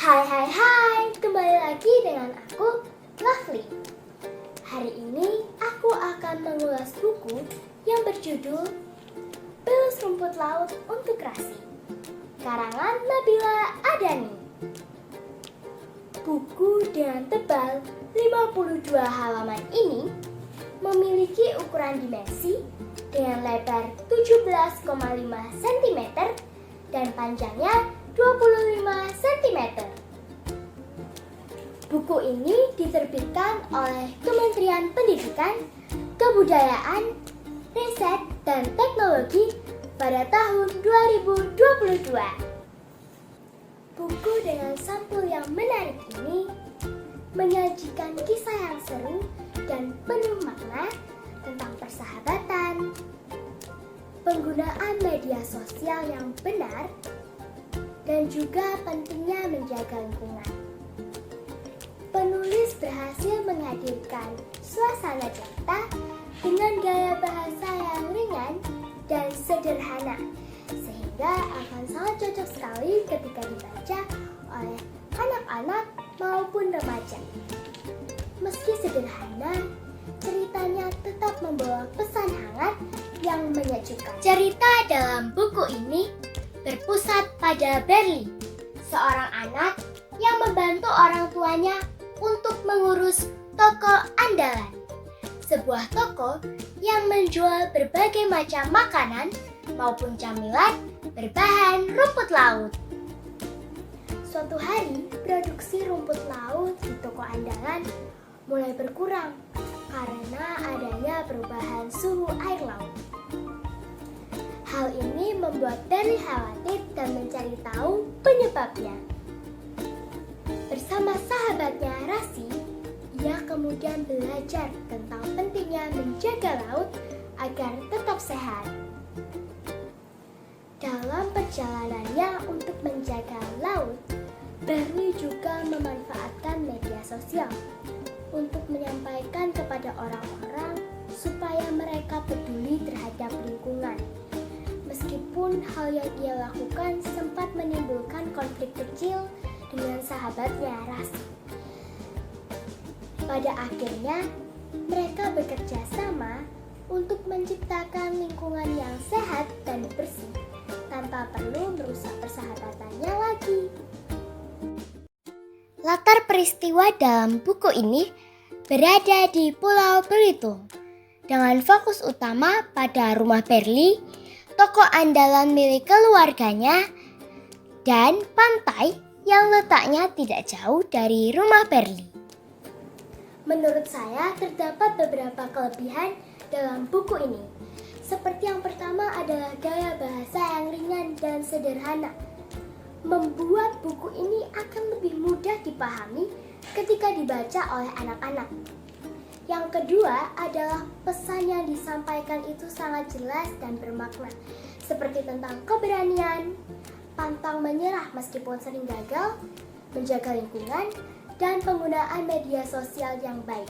Hai, kembali lagi dengan aku, Lovely. Hari ini aku akan mengulas buku yang berjudul Pilus Rumput Laut untuk Rasi, karangan Nabila Adani. Buku dengan tebal 52 halaman ini memiliki ukuran dimensi dengan lebar 17,5 cm dan panjangnya 25 cm. Buku ini diterbitkan oleh Kementerian Pendidikan, Kebudayaan, Riset, dan Teknologi pada tahun 2022. Buku dengan sampul yang menarik ini menyajikan kisah yang seru dan penuh makna tentang persahabatan, penggunaan media sosial yang benar, dan juga pentingnya menjaga lingkungan. Penulis berhasil menghadirkan suasana cerita dengan gaya bahasa yang ringan dan sederhana, sehingga akan sangat cocok sekali ketika dibaca oleh anak-anak maupun remaja. Meski sederhana, ceritanya tetap membawa pesan hangat yang menyejukkan. Cerita dalam buku ini berpusat pada Berli, seorang anak yang membantu orang tuanya untuk mengurus toko andalan. Sebuah toko yang menjual berbagai macam makanan maupun camilan berbahan rumput laut. Suatu hari, produksi rumput laut di toko andalan mulai berkurang karena adanya perubahan suhu air laut. Hal ini membuat Berli khawatir dan mencari tahu penyebabnya. Bersama sahabatnya Rasi, ia kemudian belajar tentang pentingnya menjaga laut agar tetap sehat. Dalam perjalanannya untuk menjaga laut, Berli juga memanfaatkan media sosial untuk menyampaikan kepada orang-orang supaya mereka peduli terhadap lingkungan. Meskipun hal yang ia lakukan sempat menimbulkan konflik kecil dengan sahabatnya Rasi. Pada akhirnya, mereka bekerja sama untuk menciptakan lingkungan yang sehat dan bersih tanpa perlu merusak persahabatannya lagi. Latar peristiwa dalam buku ini berada di Pulau Belitung, dengan fokus utama pada rumah Berli, toko andalan milik keluarganya, dan pantai yang letaknya tidak jauh dari rumah Berli. Menurut saya terdapat beberapa kelebihan dalam buku ini. Seperti yang pertama adalah gaya bahasa yang ringan dan sederhana. Membuat buku ini akan lebih mudah dipahami ketika dibaca oleh anak-anak. Yang kedua adalah pesan yang disampaikan itu sangat jelas dan bermakna, seperti tentang keberanian, pantang menyerah meskipun sering gagal, menjaga lingkungan, dan penggunaan media sosial yang baik.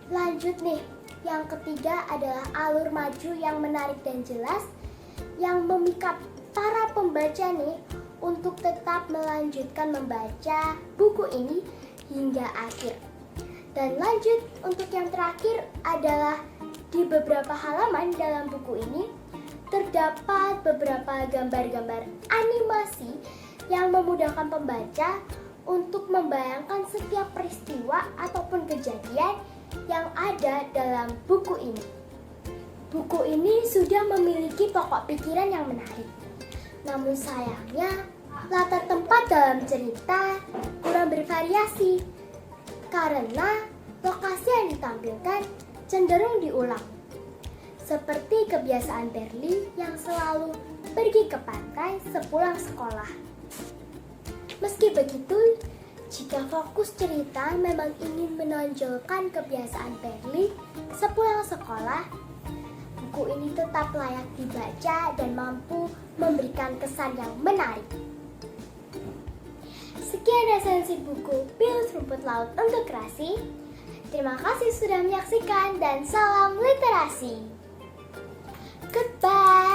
Lanjut nih, yang ketiga adalah alur maju yang menarik dan jelas, yang memikat para pembaca nih untuk tetap melanjutkan membaca buku ini hingga akhir. Dan lanjut, untuk yang terakhir adalah di beberapa halaman dalam buku ini terdapat beberapa gambar-gambar animasi yang memudahkan pembaca untuk membayangkan setiap peristiwa ataupun kejadian yang ada dalam buku ini. Buku ini sudah memiliki pokok pikiran yang menarik. Namun sayangnya, latar tempat dalam cerita kurang bervariasi karena lokasi yang ditampilkan cenderung diulang. Seperti kebiasaan Berli yang selalu pergi ke pantai sepulang sekolah. Meski begitu, jika fokus cerita memang ingin menonjolkan kebiasaan Berli sepulang sekolah, buku ini tetap layak dibaca dan mampu memberikan kesan yang menarik. Sekian resensi buku Pilus Rumput Laut untuk Rasi. Terima kasih sudah menyaksikan dan salam literasi. Goodbye.